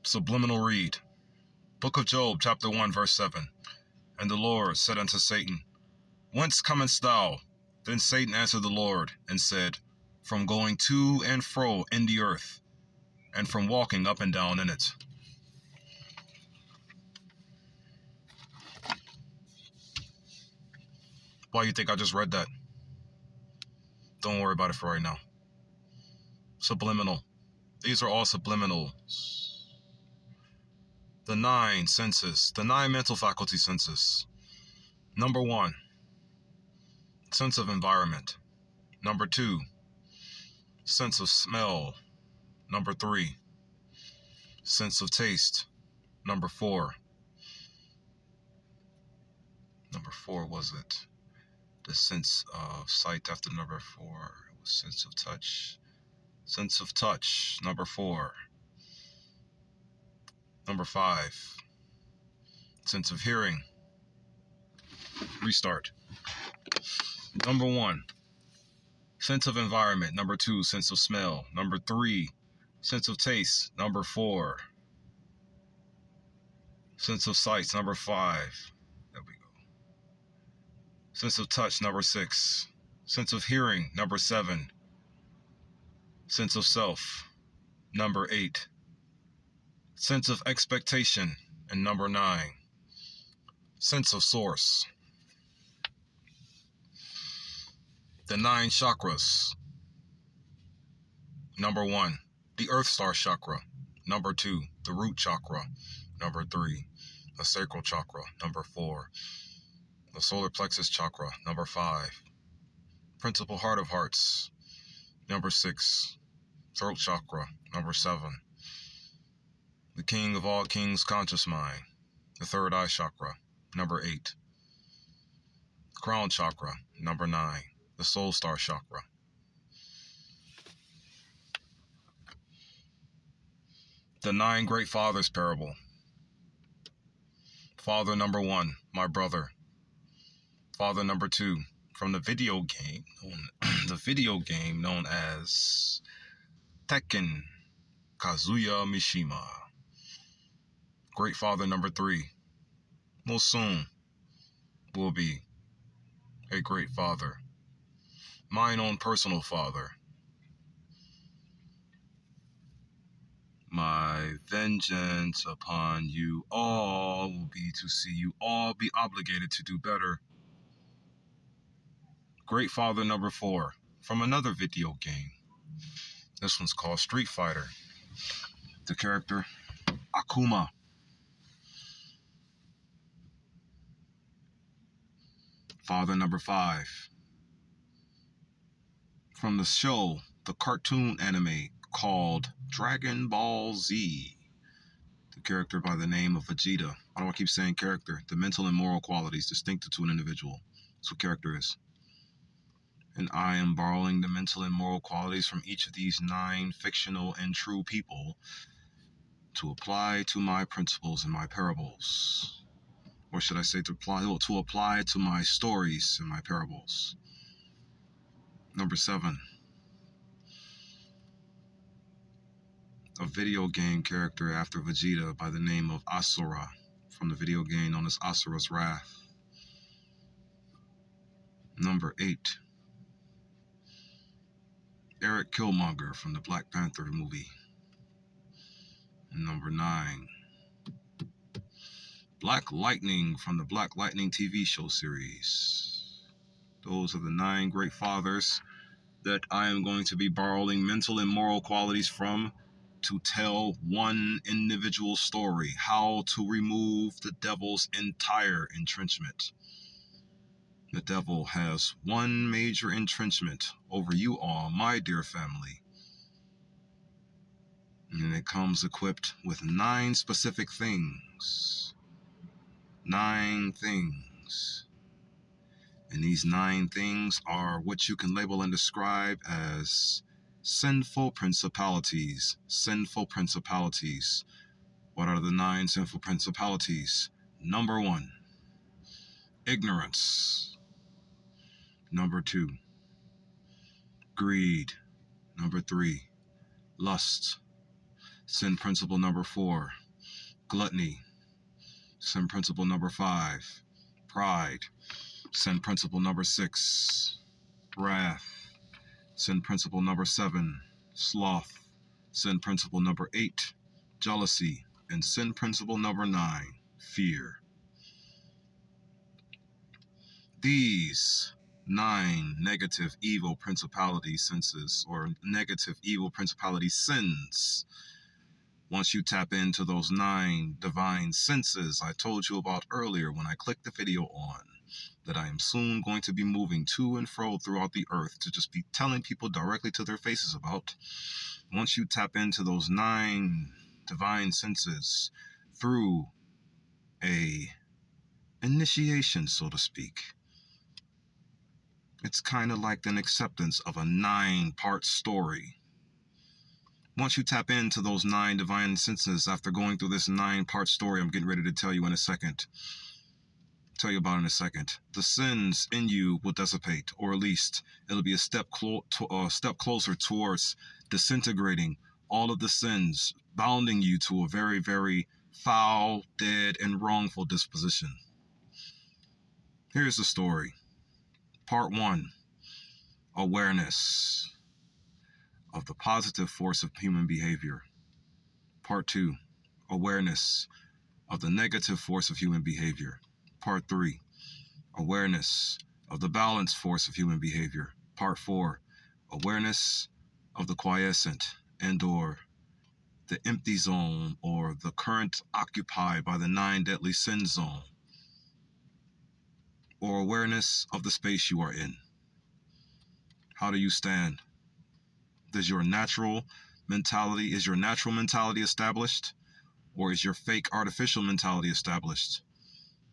Subliminal read. Book of Job, chapter 1, verse 7. And the Lord said unto Satan, Whence comest thou? Then Satan answered the Lord, and said, From going to and fro in the earth, and from walking up and down in it. Why you think I just read that? Don't worry about it for right now. Subliminal. These are all subliminals. The 9 senses, the 9 mental faculty senses. Number 1, sense of environment. Number 2, sense of smell. Number 3, sense of taste. Number 4 was it? The sense of sight after number 4 was sense of touch. Sense of touch, number 4. Number 5, sense of hearing. Restart. Number 1, sense of environment. Number 2, sense of smell. Number 3, sense of taste. Number 4, sense of sight. Number 5. There we go. Sense of touch. Number 6. Sense of hearing. Number 7. Sense of self. Number 8. Sense of expectation. And number 9. Sense of source. The 9 chakras. Number 1, the Earth Star chakra. Number 2, the root chakra. Number 3, the sacral chakra. Number 4, the solar plexus chakra. Number 5, principal heart of hearts. Number 6, throat chakra. Number 7, the king of all kings conscious mind. The third eye chakra. Number 8, crown chakra. Number 9, the soul star chakra. The 9 Great Fathers parable. Father number 1, my brother. Father number 2, from the video game known as Tekken, Kazuya Mishima. Great Father number 3, most soon will be a great father. Mine own personal father. My vengeance upon you all will be to see you all be obligated to do better. Great Father number 4, from another video game. This one's called Street Fighter. The character, Akuma. Father number 5, from the show, the cartoon anime called Dragon Ball Z. The character by the name of Vegeta. Why do I keep saying character? The mental and moral qualities distinctive to an individual. That's what character is. And I am borrowing the mental and moral qualities from each of these 9 fictional and true people to apply to my principles and my parables. Or should I say to apply to my stories and my parables. Number 7. A video game character after Vegeta by the name of Asura, from the video game known as Asura's Wrath. Number 8. Eric Killmonger from the Black Panther movie. And number 9. Black Lightning from the Black Lightning TV show series. Those are the 9 great fathers that I am going to be borrowing mental and moral qualities from to tell one individual story, how to remove the devil's entire entrenchment. The devil has one major entrenchment over you all, my dear family. And it comes equipped with 9 specific things. 9 things. And these 9 things are what you can label and describe as sinful principalities. Sinful principalities. What are the 9 sinful principalities? Number 1, ignorance. Number 2, greed. Number 3, lust. Sin principle number 4, gluttony. Sin principle number 5, pride. Sin principle number 6, wrath. Sin principle number 7, sloth. Sin principle number 8, jealousy. And sin principle number 9, fear. These 9 negative evil principality senses, or negative evil principality sins, once you tap into those 9 divine senses I told you about earlier when I clicked the video on, that I am soon going to be moving to and fro throughout the earth to just be telling people directly to their faces about. Once you tap into those 9 divine senses through a initiation, so to speak, it's kind of like an acceptance of a 9-part story. Once you tap into those 9 divine senses after going through this 9-part story I'm getting ready to tell you in a second, the sins in you will dissipate, or at least it'll be a step closer towards disintegrating all of the sins, bounding you to a very, very foul, dead, and wrongful disposition. Here's the story. Part 1, awareness of the positive force of human behavior. Part 2, awareness of the negative force of human behavior. Part 3, awareness of the balanced force of human behavior. Part 4, awareness of the quiescent and or the empty zone, or the current occupied by the 9 deadly sin zone, or awareness of the space you are in. How do you stand? Is your natural mentality established, or is your fake artificial mentality established?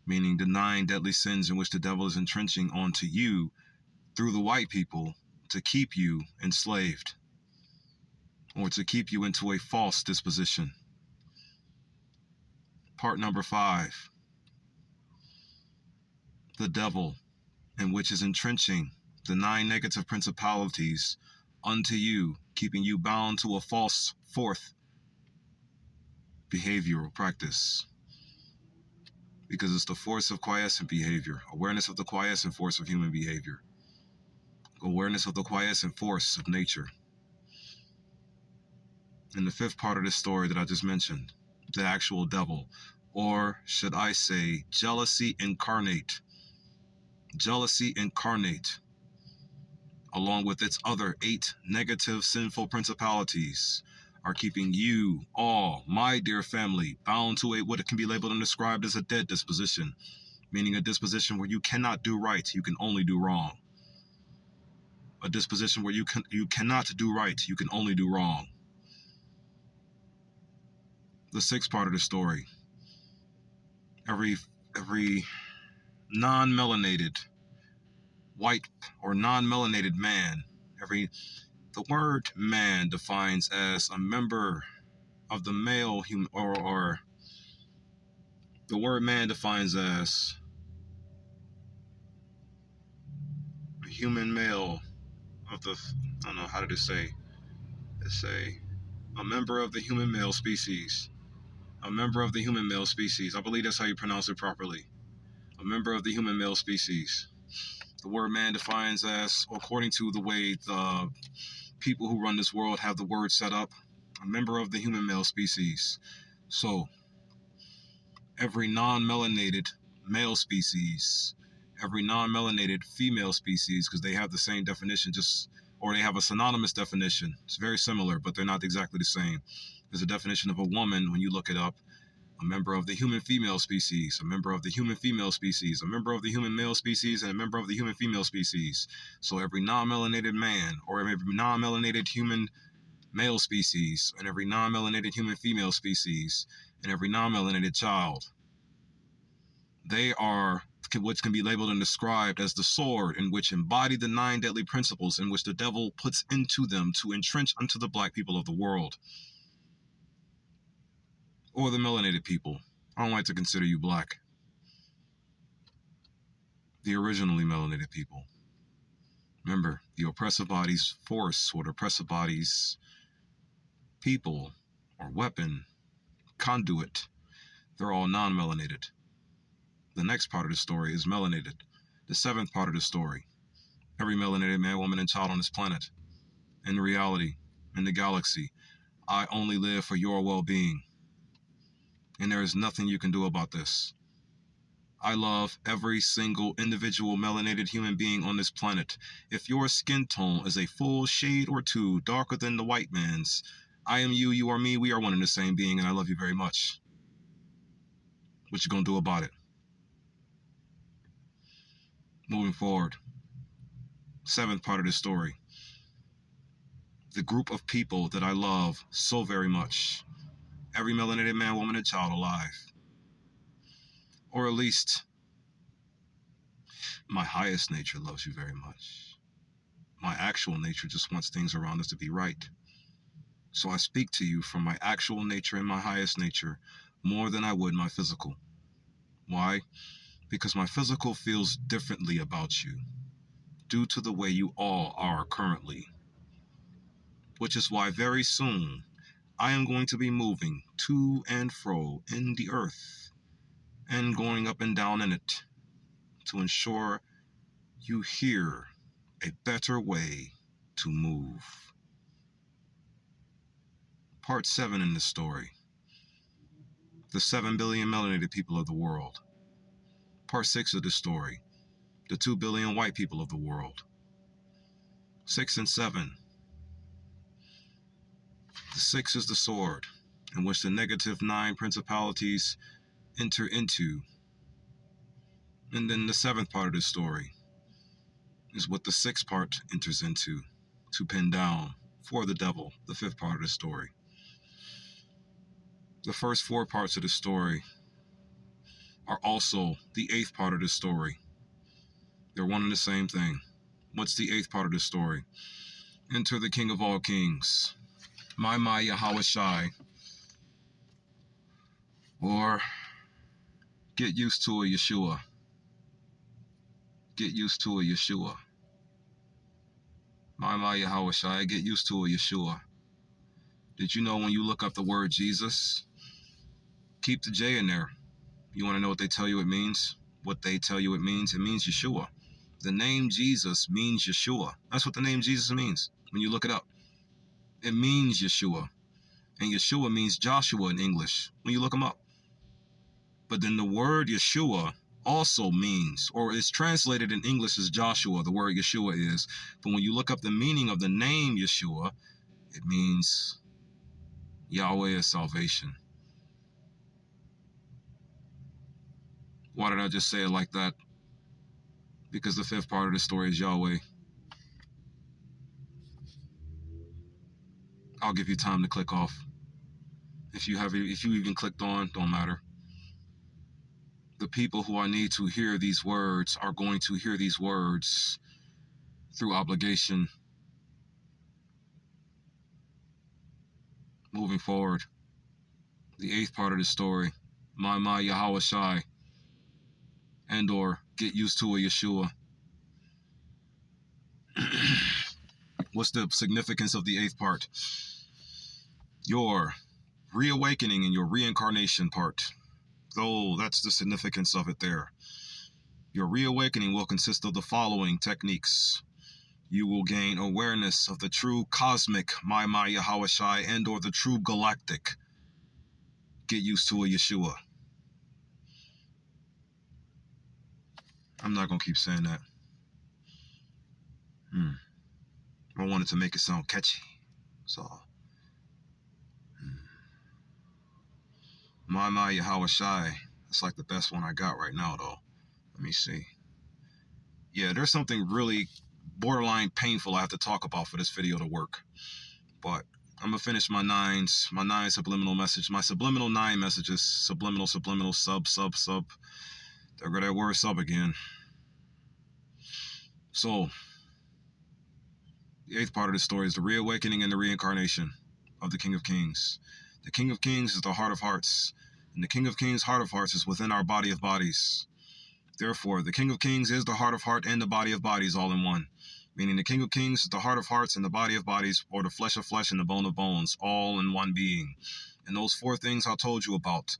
Meaning the 9 deadly sins in which the devil is entrenching onto you through the white people to keep you enslaved, or to keep you into a false disposition. Part number 5, the devil, in which is entrenching the 9 negative principalities unto you, keeping you bound to a false 4th behavioral practice. Because it's the force of quiescent behavior, awareness of the quiescent force of human behavior, awareness of the quiescent force of nature. In the 5th part of this story that I just mentioned, the actual devil, or should I say jealousy incarnate, along with its other 8 negative sinful principalities, are keeping you all, my dear family, bound to what can be labeled and described as a dead disposition, meaning a disposition where you cannot do right, you can only do wrong. A disposition where you cannot do right, you can only do wrong. The 6th part of the story, every non-melanated white or non-melanated man, the word man defines as a member of the male human, or the word man defines as a human male of the, I don't know, how did it say? Let's say a member of the human male species. A member of the human male species. I believe that's how you pronounce it properly. A member of the human male species. The word man defines as, according to the way the people who run this world have the word set up, a member of the human male species. So, every non-melanated male species, every non-melanated female species, because they have the same definition, or they have a synonymous definition. It's very similar, but they're not exactly the same. There's a definition of a woman when you look it up. A member of the human female species, a member of the human female species, a member of the human male species, and a member of the human female species. So every non-melanated man, or every non-melanated human male species, and every non-melanated human female species, and every non-melanated child, they are which can be labeled and described as the sword in which embody the 9 deadly principles in which the devil puts into them to entrench unto the black people of the world. Or the melanated people. I don't like to consider you black. The originally melanated people. Remember, the oppressive body's force, or the oppressive body's people, or weapon, conduit, they're all non-melanated. The next part of the story is melanated. The seventh part of the story, every melanated man, woman, and child on this planet, in reality, in the galaxy, I only live for your well-being. And there is nothing you can do about this. I love every single individual melanated human being on this planet. If your skin tone is a full shade or two darker than the white man's, I am you, you are me, we are one and the same being, and I love you very much. What you gonna do about it? Moving forward. Seventh part of this story. The group of people that I love so very much. Every melanated man, woman, and child alive. Or at least, my highest nature loves you very much. My actual nature just wants things around us to be right. So I speak to you from my actual nature and my highest nature more than I would my physical. Why? Because my physical feels differently about you due to the way you all are currently. Which is why very soon I am going to be moving to and fro in the earth and going up and down in it to ensure you hear a better way to move. Part 7 in this story. The 7 billion melanated people of the world. Part 6 of the story. The 2 billion white people of the world. 6 and 7. The 6 is the sword, in which the negative 9 principalities enter into. And then the 7th part of the story is what the 6th part enters into, to pin down for the devil, the 5th part of the story. The first 4 parts of the story are also the 8th part of the story. They're one and the same thing. What's the 8th part of the story? Enter the King of all kings, my Yahweh Shai, or get used to a Yeshua. Get used to a Yeshua. My Yahweh Shai, get used to a Yeshua. Did you know when you look up the word Jesus, keep the J in there. You want to know what they tell you it means? What they tell you it means? It means Yeshua. The name Jesus means Yeshua. That's what the name Jesus means when you look it up. It means Yeshua. And Yeshua means Joshua in English when you look them up. But then the word Yeshua also means, or is translated in English as Joshua, the word Yeshua is. But when you look up the meaning of the name Yeshua, it means Yahweh is salvation. Why did I just say it like that? Because the 5th part of the story is Yahweh. I'll give you time to click off. If you even clicked on, don't matter. The people who I need to hear these words are going to hear these words through obligation. Moving forward, the 8th part of the story, my Yahweh Shai, and or get used to a Yeshua. What's the significance of the 8th part? Your reawakening and your reincarnation part. Though that's the significance of it there. Your reawakening will consist of the following techniques. You will gain awareness of the true cosmic my Yahweh Shai and or the true galactic. Get used to a Yeshua. I'm not going to keep saying that. I wanted to make it sound catchy. So, my Yahweh Shai. That's like the best one I got right now, though. Let me see. Yeah, there's something really borderline painful I have to talk about for this video to work. But I'm going to finish my 9 subliminal message. My subliminal 9 messages. Subliminal, sub. There go that word sub again. So, the 8th part of the story is the reawakening and the reincarnation of the King of Kings. The King of Kings is the heart of hearts. And the King of Kings' heart of hearts is within our body of bodies. Therefore, the King of Kings is the heart of heart and the body of bodies all in one. meaning the King of Kings is the heart of hearts and the body of bodies, or the flesh of flesh and the bone of bones, all in one being. And those four things I told you about,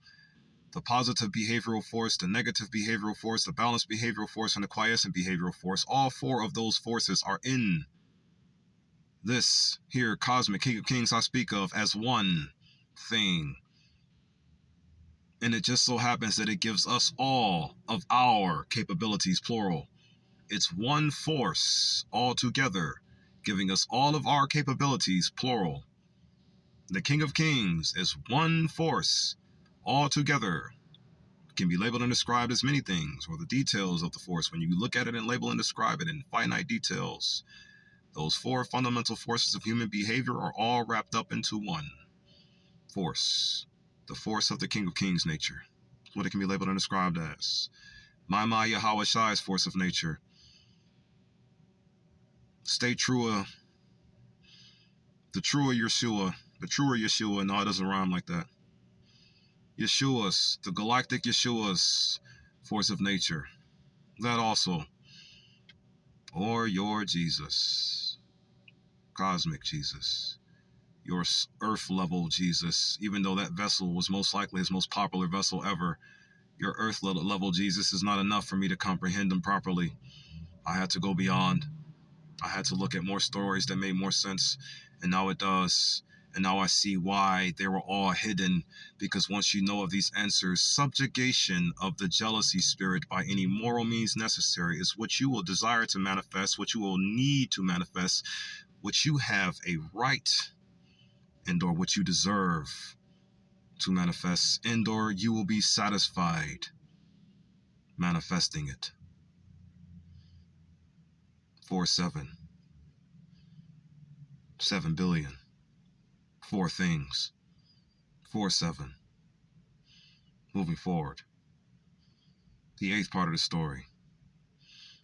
the positive behavioral force, the negative behavioral force, the balanced behavioral force, and the quiescent behavioral force, all four of those forces are in this here cosmic King of Kings I speak of as one thing. And it just so happens that it gives us all of our capabilities, plural. It's one force altogether, giving us all of our capabilities, plural. The King of Kings is one force altogether. It can be labeled and described as many things, or the details of the force. When you look at it and label and describe it in finite details, those four fundamental forces of human behavior are all wrapped up into one force. The force of the King of Kings nature. That's what it can be labeled and described as. My Yahweh Shai's force of nature. Stay truer, the truer Yeshua, no, it doesn't rhyme like that. Yeshua's, the galactic Yeshua's force of nature. That also. Or your Jesus, cosmic Jesus, your earth level Jesus, even though that vessel was most likely his most popular vessel ever, your earth level Jesus is not enough for me to comprehend him properly. I had to go beyond. I had to look at more stories that made more sense, and now it does. And now I see why they were all hidden, because once you know of these answers, subjugation of the jealousy spirit by any moral means necessary is what you will desire to manifest, what you will need to manifest, what you have a right and or what you deserve to manifest, and or you will be satisfied manifesting it. 7 billion. 4 things. 7. Moving forward. The 8th part of the story.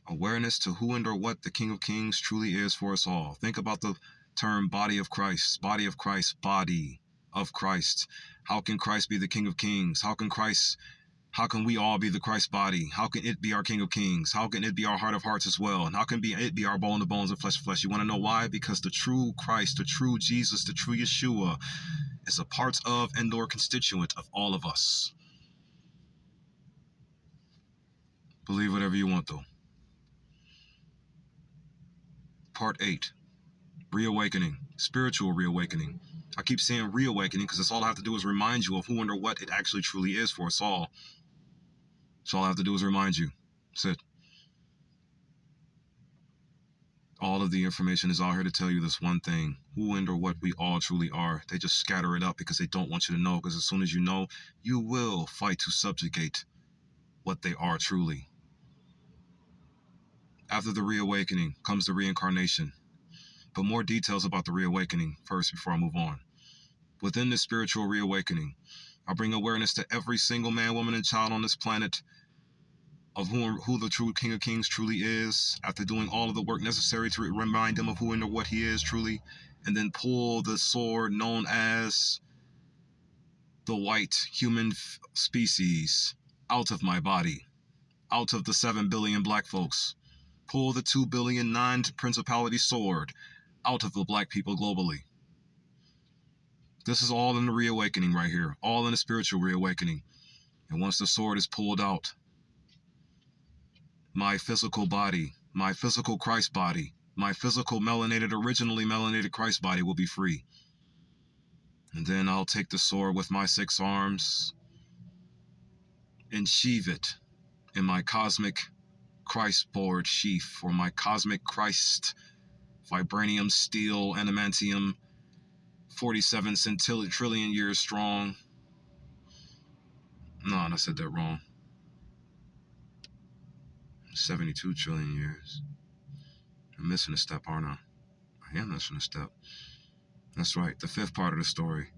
Awareness to who and or what the King of Kings truly is for us all. Think about the term body of Christ. Body of Christ. Body of Christ. How can Christ be the King of Kings? How can we all be the Christ body? How can it be our King of Kings? How can it be our heart of hearts as well? And how can it be our bone of bones and flesh of flesh? You want to know why? Because the true Christ, the true Jesus, the true Yeshua is a part of and or constituent of all of us. Believe whatever you want, though. Part 8. Reawakening. Spiritual reawakening. I keep saying reawakening because that's all I have to do is remind you of who and or what it actually truly is for us all. So all I have to do is remind you. That's it. All of the information is out here to tell you this one thing, who and or what we all truly are. They just scatter it up because they don't want you to know, because as soon as you know, you will fight to subjugate what they are truly. After the reawakening comes the reincarnation. But more details about the reawakening first before I move on. Within this spiritual reawakening, I bring awareness to every single man, woman, and child on this planet of who the true King of Kings truly is, after doing all of the work necessary to remind them of who and what he is truly, and then pull the sword known as the white human species out of my body, out of the 7 billion black folks. Pull the 2 billion non-principality sword out of the black people globally. This is all in the reawakening right here, all in the spiritual reawakening. And once the sword is pulled out, my physical body, my physical Christ body, my physical originally melanated Christ body will be free. And then I'll take the sword with my 6 arms and sheathe it in my cosmic Christ board sheath, or my cosmic Christ vibranium, steel, adamantium, 47 centillion years strong. No, I said that wrong. 72 trillion years. I'm missing a step, aren't I? I am missing a step. That's right, the 5th part of the story.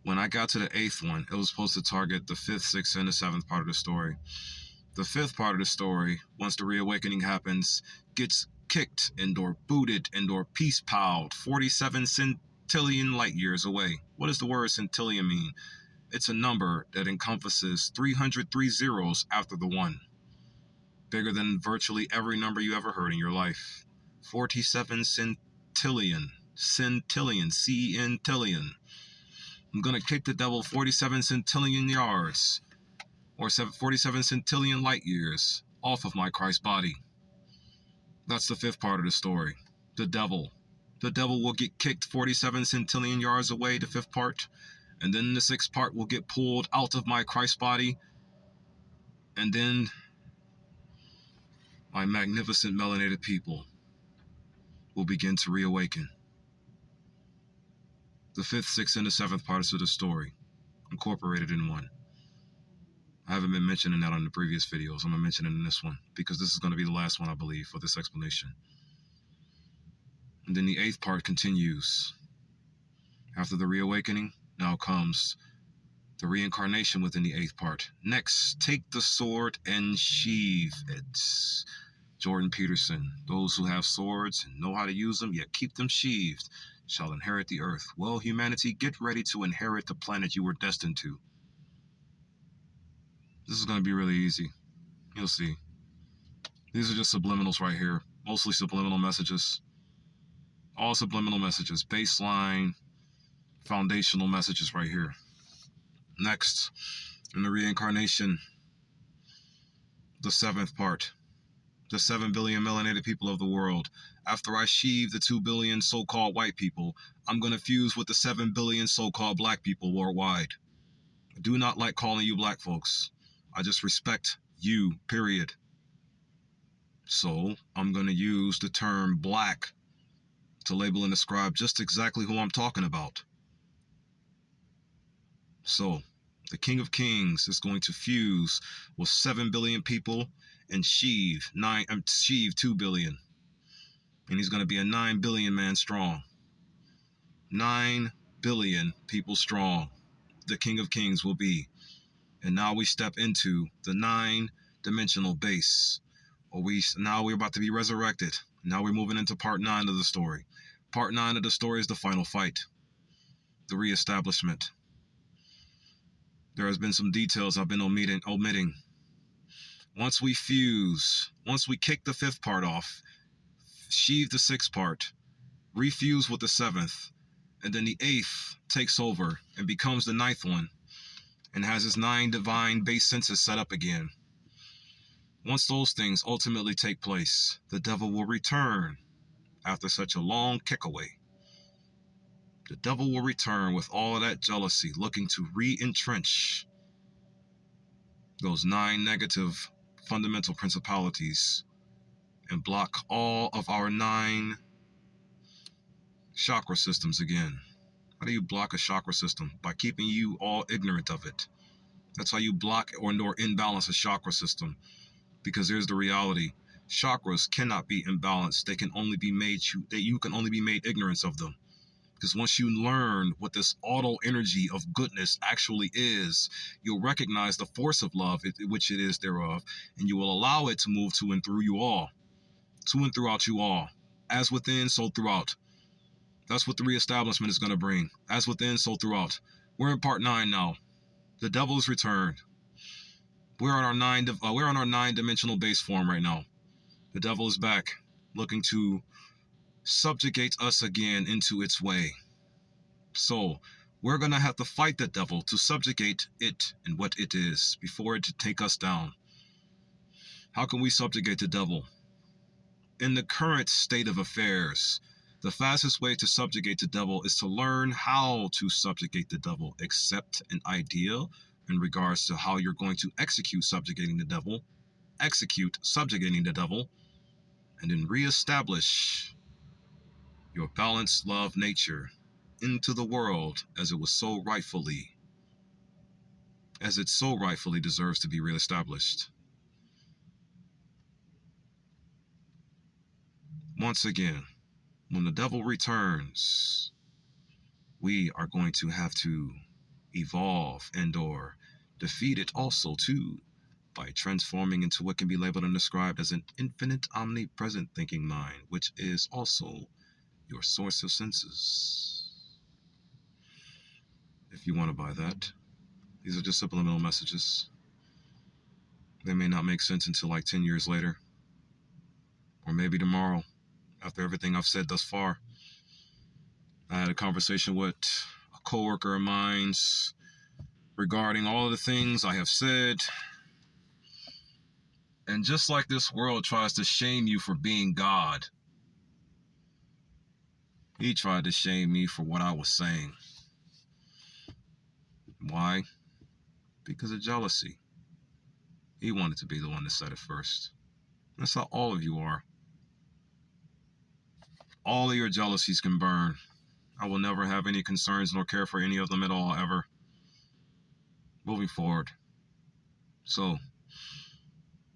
When I got to the 8th one, it was supposed to target the 5th, 6th, and the 7th part of the story. The 5th part of the story, once the reawakening happens, gets kicked and or booted and or peace-powed 47 centillion light years away. What does the word centillion mean? It's a number that encompasses 303 zeros after the 1. Bigger than virtually every number you ever heard in your life. 47 centillion. Centillion. I'm going to kick the devil 47 centillion yards, or 47 centillion light years, off of my Christ body. That's the fifth part of the story. The devil. The devil will get kicked 47 centillion yards away, the fifth part. And then the sixth part will get pulled out of my Christ body. And then my magnificent melanated people will begin to reawaken. The fifth, sixth, and the seventh parts of the story, incorporated in one. I haven't been mentioning that on the previous videos. I'm going to mention it in this one, because this is going to be the last one, I believe, for this explanation. And then the eighth part continues. After the reawakening, now comes the reincarnation within the eighth part. Next, take the sword and sheathe it. Jordan Peterson. Those who have swords and know how to use them, yet keep them sheathed, shall inherit the earth. Well, humanity, get ready to inherit the planet you were destined to. This is going to be really easy. You'll see. These are just subliminals right here. Mostly subliminal messages. All subliminal messages. Baseline, foundational messages right here. Next, in the reincarnation, the seventh part. The 7 billion melanated people of the world. After I sheathe the 2 billion so-called white people, I'm going to fuse with the 7 billion so-called black people worldwide. I do not like calling you black folks. I just respect you, period. So I'm going to use the term black to label and describe just exactly who I'm talking about. So the King of Kings is going to fuse with 7 billion people and sheathe 2 billion. And he's going to be a 9 billion man strong. 9 billion people strong. The King of Kings will be. And now we step into the 9-dimensional base. Now we're about to be resurrected. Now we're moving into part 9 of the story. Part 9 of the story is the final fight. The reestablishment. There has been some details I've been omitting. Once we fuse, once we kick the fifth part off, sheathe the sixth part, refuse with the seventh, and then the eighth takes over and becomes the ninth one, and has his 9 divine base senses set up again. Once those things ultimately take place, the devil will return after such a long kick away. The devil will return with all of that jealousy, looking to re-entrench those 9 negative fundamental principalities and block all of our 9 chakra systems again. How do you block a chakra system? By keeping you all ignorant of it. That's how you block or imbalance a chakra system. Because here's the reality. Chakras cannot be imbalanced. They can only be made, you can only be made ignorance of them. Because once you learn what this auto energy of goodness actually is, you'll recognize the force of love, which it is thereof, and you will allow it to move to and through you all. To and throughout you all. As within, so throughout. That's what the reestablishment is going to bring. As within, so throughout. We're in part 9 now. The devil is returned. We're on our 9-dimensional base form right now. The devil is back, looking to subjugate us again into its way. So, we're going to have to fight the devil to subjugate it and what it is before it to take us down. How can we subjugate the devil? In the current state of affairs, the fastest way to subjugate the devil is to learn how to subjugate the devil, accept an idea in regards to how you're going to execute subjugating the devil, and then reestablish your balanced love nature into the world as it so rightfully deserves to be reestablished. Once again, when the devil returns, we are going to have to evolve and or defeat it also too by transforming into what can be labeled and described as an infinite omnipresent thinking mind, which is also your source of senses. If you want to buy that, these are just subliminal messages. They may not make sense until like 10 years later, or maybe tomorrow, After everything I've said thus far, I had a conversation with a coworker of mine's regarding all of the things I have said. And just like this world tries to shame you for being God, he tried to shame me for what I was saying. Why? Because of jealousy. He wanted to be the one that said it first. That's how all of you are. All of your jealousies can burn. I will never have any concerns nor care for any of them at all, ever. Moving forward. So,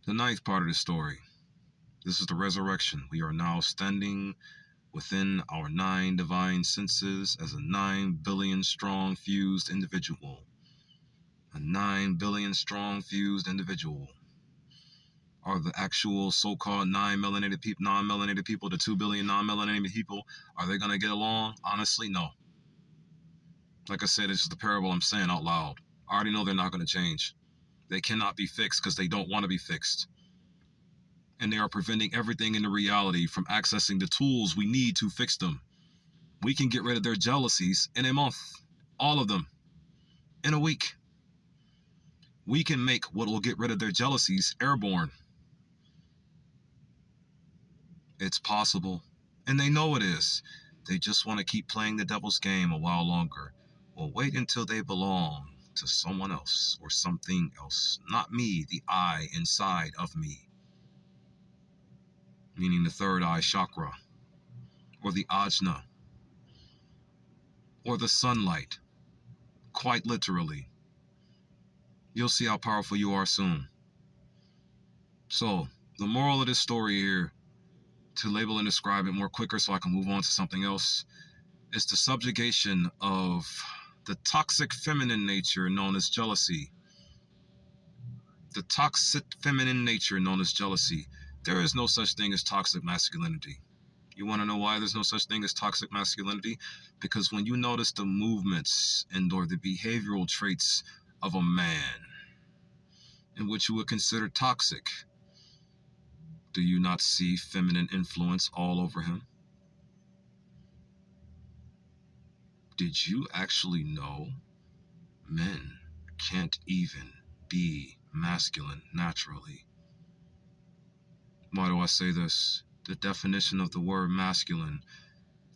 the ninth part of the story. This is the resurrection. We are now standing within our 9 divine senses as a 9 billion strong fused individual. A 9 billion strong fused individual. Are the actual so-called non-melanated people, the 2 billion non-melanated people, are they going to get along? Honestly, no. Like I said, it's just the parable I'm saying out loud. I already know they're not going to change. They cannot be fixed because they don't want to be fixed. And they are preventing everything in the reality from accessing the tools we need to fix them. We can get rid of their jealousies in a month. All of them. In a week. We can make what will get rid of their jealousies airborne. It's possible. And they know it is. They just want to keep playing the devil's game a while longer. Well, wait until they belong to someone else or something else. Not me, the I inside of me. Meaning the third eye chakra. Or the ajna. Or the sunlight. Quite literally. You'll see how powerful you are soon. So, the moral of this story here, to label and describe it more quicker so I can move on to something else, is the subjugation of the toxic feminine nature known as jealousy. The toxic feminine nature known as jealousy. There is no such thing as toxic masculinity. You want to know why there's no such thing as toxic masculinity? Because when you notice the movements and or the behavioral traits of a man in which you would consider toxic, do you not see feminine influence all over him? Did you actually know men can't even be masculine naturally? Why do I say this? The definition of the word masculine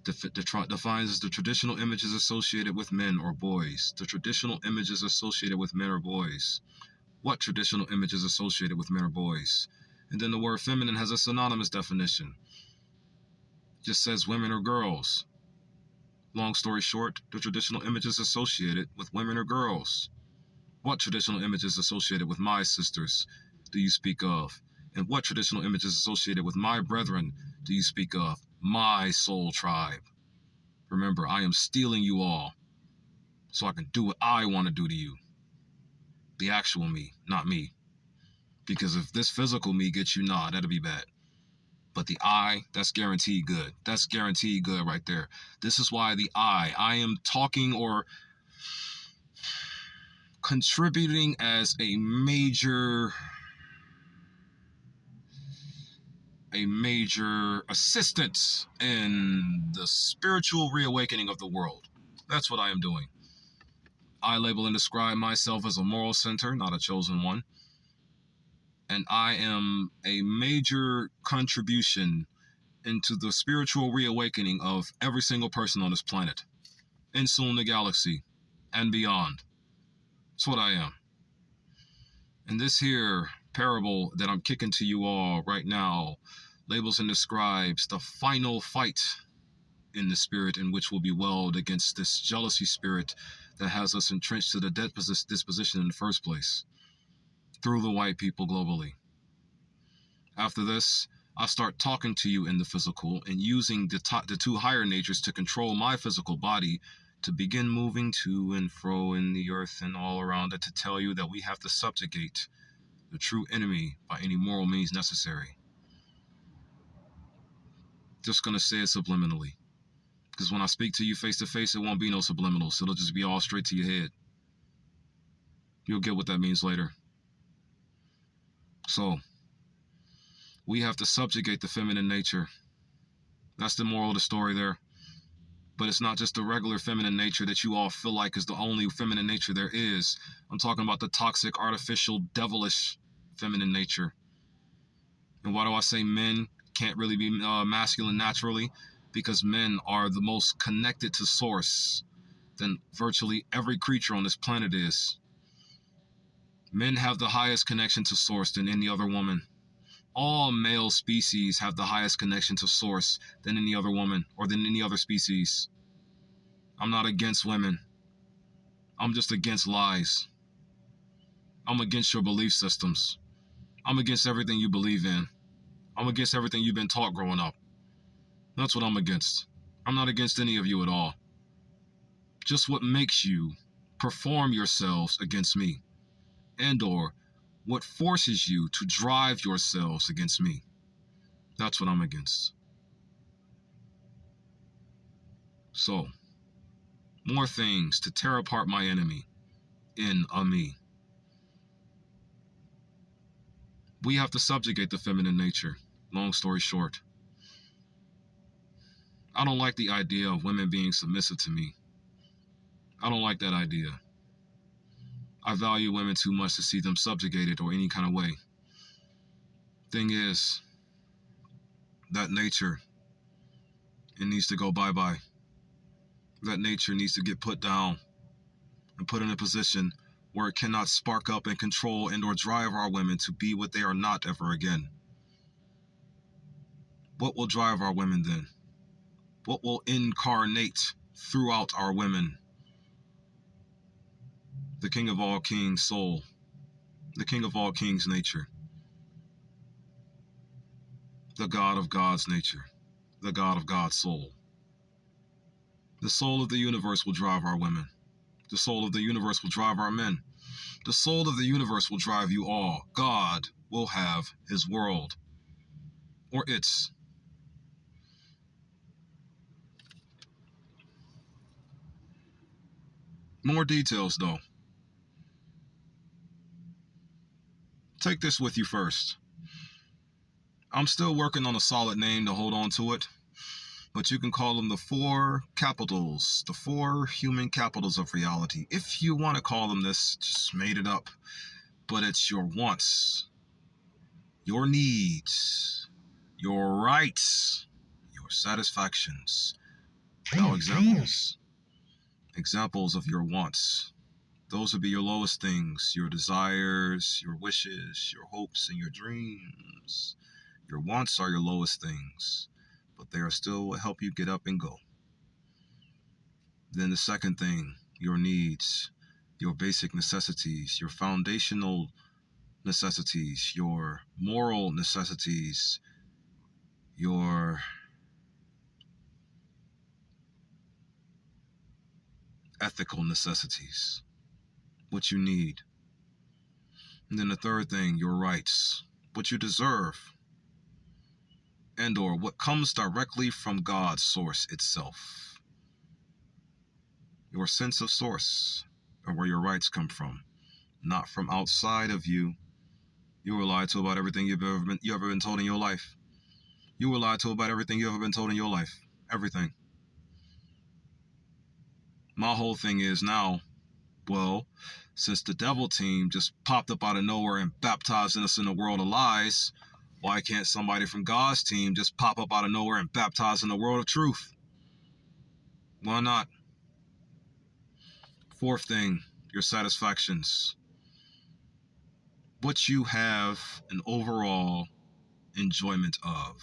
defines the traditional images associated with men or boys. The traditional images associated with men or boys. What traditional images associated with men or boys? And then the word feminine has a synonymous definition. It just says women or girls. Long story short, the traditional images associated with women or girls. What traditional images associated with my sisters do you speak of? And what traditional images associated with my brethren do you speak of? My soul tribe. Remember, I am stealing you all so I can do what I want to do to you. The actual me, not me. Because if this physical me gets you, nah, that'll be bad. But the I, that's guaranteed good. That's guaranteed good right there. This is why the I am talking or contributing as a major assistant in the spiritual reawakening of the world. That's what I am doing. I label and describe myself as a moral center, not a chosen one. And I am a major contribution into the spiritual reawakening of every single person on this planet, and soon the galaxy, and beyond. That's what I am. And this here parable that I'm kicking to you all right now labels and describes the final fight in the spirit in which will be welled against this jealousy spirit that has us entrenched to the disposition in the first place through the white people globally. After this, I start talking to you in the physical and using the 2 higher natures to control my physical body to begin moving to and fro in the earth and all around it to tell you that we have to subjugate the true enemy by any moral means necessary. Just gonna say it subliminally. Because when I speak to you face to face, it won't be no subliminals. It'll just be all straight to your head. You'll get what that means later. So, we have to subjugate the feminine nature. That's the moral of the story there. But it's not just the regular feminine nature that you all feel like is the only feminine nature there is. I'm talking about the toxic, artificial, devilish feminine nature. And why do I say men can't really be masculine naturally? Because men are the most connected to source than virtually every creature on this planet is. Men have the highest connection to source than any other woman. All male species have the highest connection to source than any other woman or than any other species. I'm not against women. I'm just against lies. I'm against your belief systems. I'm against everything you believe in. I'm against everything you've been taught growing up. That's what I'm against. I'm not against any of you at all. Just what makes you perform yourselves against me, and or what forces you to drive yourselves against me. That's what I'm against. So, more things to tear apart my enemy in a me. We have to subjugate the feminine nature. Long story short. I don't like the idea of women being submissive to me. I don't like that idea. I value women too much to see them subjugated or any kind of way. Thing is, that nature, it needs to go bye-bye. That nature needs to get put down and put in a position where it cannot spark up and control and or drive our women to be what they are not ever again. What will drive our women then? What will incarnate throughout our women? The King of all kings' soul. The King of all kings' nature. The God of God's nature. The God of God's soul. The soul of the universe will drive our women. The soul of the universe will drive our men. The soul of the universe will drive you all. God will have his world. Or its. More details, though. Take this with you first. I'm still working on a solid name to hold on to it, but you can call them the four capitals, the four human capitals of reality. If you want to call them this, just made it up. But it's your wants, your needs, your rights, your satisfactions. Now examples. Examples of your wants. Those would be your lowest things, your desires, your wishes, your hopes, and your dreams. Your wants are your lowest things, but they are still what help you get up and go. Then the second thing, your needs, your basic necessities, your foundational necessities, your moral necessities, your ethical necessities, what you need. And then the third thing, your rights, what you deserve, and or what comes directly from God's source itself. Your sense of source, or where your rights come from, not from outside of you. You were lied to about everything you ever been told in your life. You were lied to about everything you ever been told in your life. Everything. My whole thing is now, well, since the devil team just popped up out of nowhere and baptized us in a world of lies, why can't somebody from God's team just pop up out of nowhere and baptize in the world of truth? Why not? Fourth thing, your satisfactions. What you have an overall enjoyment of.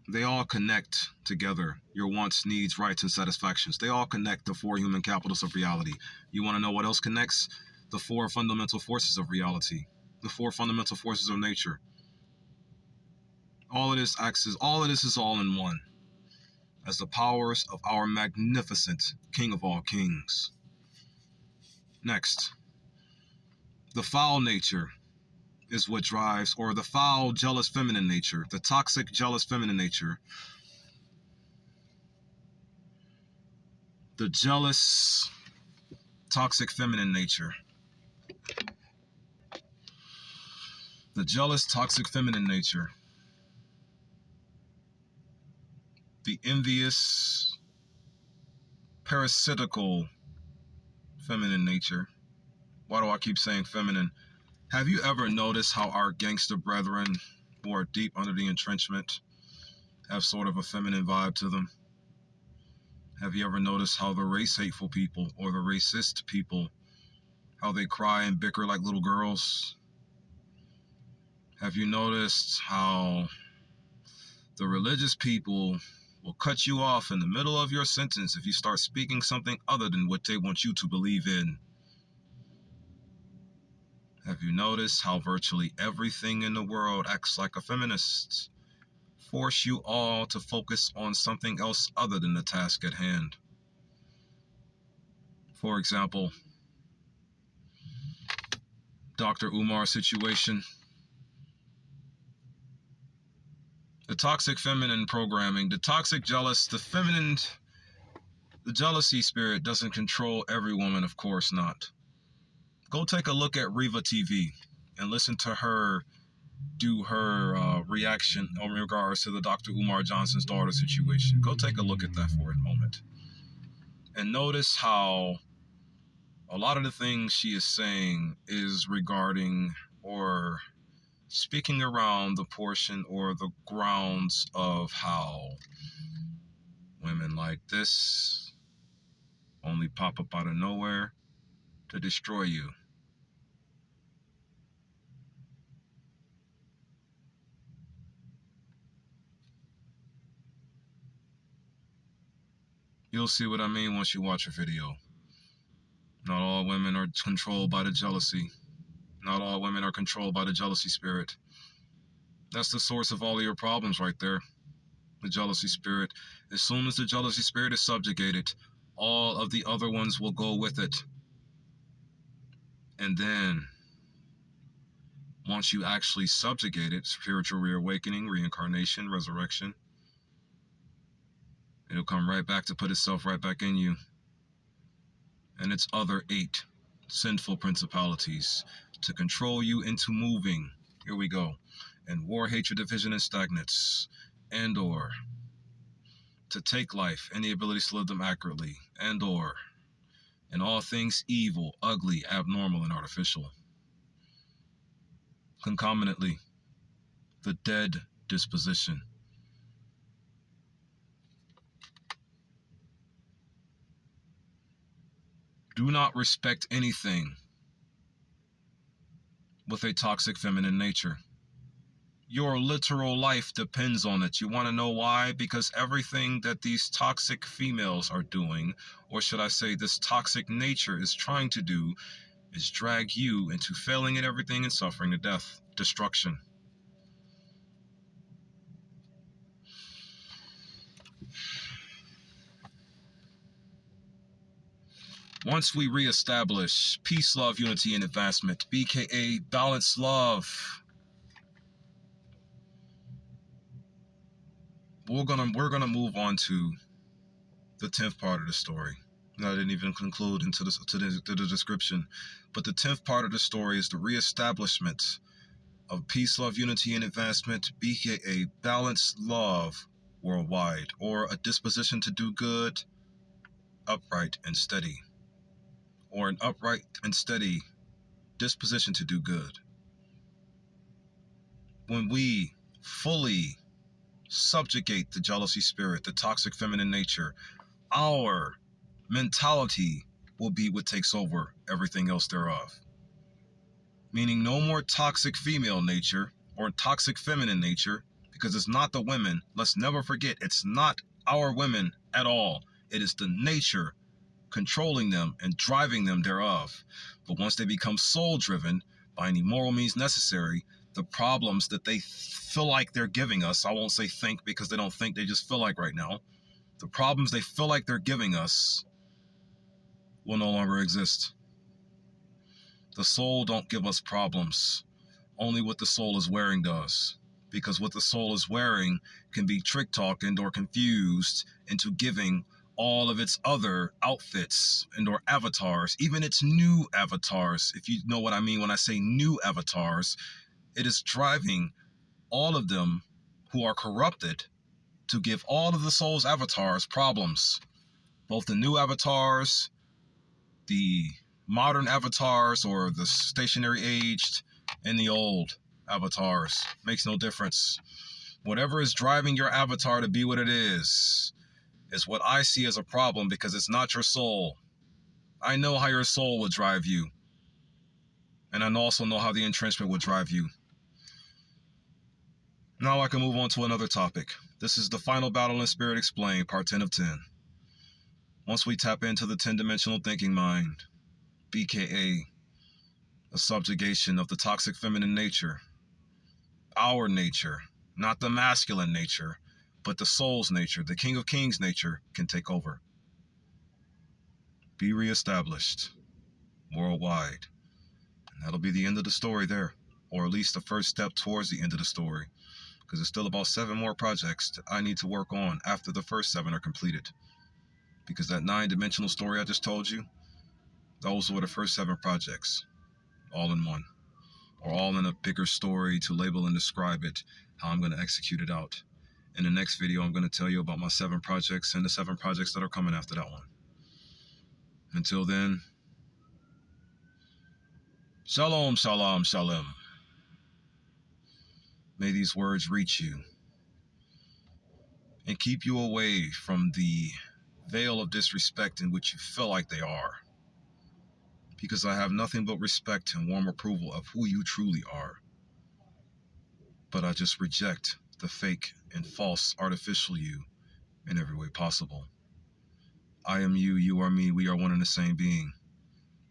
They all connect together. Your wants, needs, rights, and satisfactions. They all connect the four human capitals of reality. You want to know what else connects? The four fundamental forces of reality. The four fundamental forces of nature. All of this is all in one. As the powers of our magnificent King of all kings. Next, the foul nature is what drives, or the foul, jealous feminine nature, the toxic, jealous feminine nature, the jealous, toxic feminine nature, the jealous, toxic feminine nature the envious, parasitical feminine nature. Why do I keep saying feminine? Have you ever noticed how our gangster brethren who are deep under the entrenchment have sort of a feminine vibe to them? Have you ever noticed how the race hateful people or the racist people, how they cry and bicker like little girls? Have you noticed how the religious people will cut you off in the middle of your sentence if you start speaking something other than what they want you to believe in? Have you noticed how virtually everything in the world acts like a feminist? Force you all to focus on something else other than the task at hand. For example, Dr. Umar's situation. The toxic feminine programming, the toxic jealous, the feminine, the jealousy spirit doesn't control every woman, of course not. Go take a look at Riva TV and listen to her do her reaction in regards to the Dr. Umar Johnson's daughter situation. Go take a look at that for a moment. And notice how a lot of the things she is saying is regarding or speaking around the portion or the grounds of how women like this only pop up out of nowhere to destroy you. You'll see what I mean once you watch a video. Not all women are controlled by the jealousy. Not all women are controlled by the jealousy spirit. That's the source of all of your problems right there. The jealousy spirit. As soon as the jealousy spirit is subjugated, all of the other ones will go with it. And then, once you actually subjugate it, spiritual reawakening, reincarnation, resurrection, it'll come right back to put itself right back in you. And its other 8 sinful principalities to control you into moving. Here we go. And war, hatred, division, and stagnates. And or to take life and the abilities to live them accurately. And or in all things evil, ugly, abnormal, and artificial. Concomitantly, the dead disposition. Do not respect anything with a toxic feminine nature. Your literal life depends on it. You want to know why? Because everything that these toxic females are doing, or should I say this toxic nature is trying to do, is drag you into failing at everything and suffering to death, destruction. Once we reestablish peace, love, unity, and advancement, BKA balanced love, we're gonna move on to the 10th part of the story. I didn't even conclude into the description, but the 10th part of the story is the reestablishment of peace, love, unity, and advancement, BKA balanced love worldwide, or a disposition to do good, upright and steady, or an upright and steady disposition to do good. When we fully subjugate the jealousy spirit, the toxic feminine nature, our mentality will be what takes over everything else thereof. Meaning no more toxic female nature or toxic feminine nature, because it's not the women. Let's never forget, it's not our women at all. It is the nature controlling them and driving them thereof. But once they become soul driven by any moral means necessary, the problems that they feel like they're giving us, I won't say think because they don't think, they just feel like right now, the problems they feel like they're giving us will no longer exist. The soul don't give us problems. Only what the soul is wearing does. Because what the soul is wearing can be trick-talked and or confused into giving all of its other outfits and or avatars, even its new avatars. If you know what I mean when I say new avatars, it is driving all of them who are corrupted to give all of the soul's avatars problems. Both the new avatars, the modern avatars, or the stationary aged, and the old avatars. Makes no difference. Whatever is driving your avatar to be what it is what I see as a problem, because it's not your soul. I know how your soul would drive you. And I also know how the entrenchment would drive you. Now I can move on to another topic. This is the final battle in Spirit Explained, part 10 of 10. Once we tap into the 10-dimensional thinking mind, BKA, a subjugation of the toxic feminine nature, our nature, not the masculine nature, but the soul's nature, the King of Kings nature, can take over. Be reestablished worldwide. And that'll be the end of the story there, or at least the first step towards the end of the story, because there's still about 7 more projects that I need to work on after the first 7 are completed. Because that 9-dimensional story I just told you, those were the first 7 projects, all in one, or all in a bigger story to label and describe it, how I'm going to execute it out. In the next video, I'm going to tell you about my 7 projects and the 7 projects that are coming after that one. Until then, shalom, shalom, shalom. May these words reach you and keep you away from the veil of disrespect in which you feel like they are. Because I have nothing but respect and warm approval of who you truly are. But I just reject the fake and false artificial you in every way possible. I am you, you are me, we are one and the same being.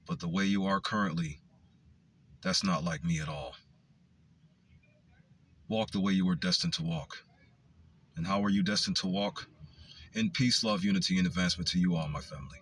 But the way you are currently, that's not like me at all. Walk the way you were destined to walk. And how are you destined to walk? In peace, love, unity, and advancement to you all, my family.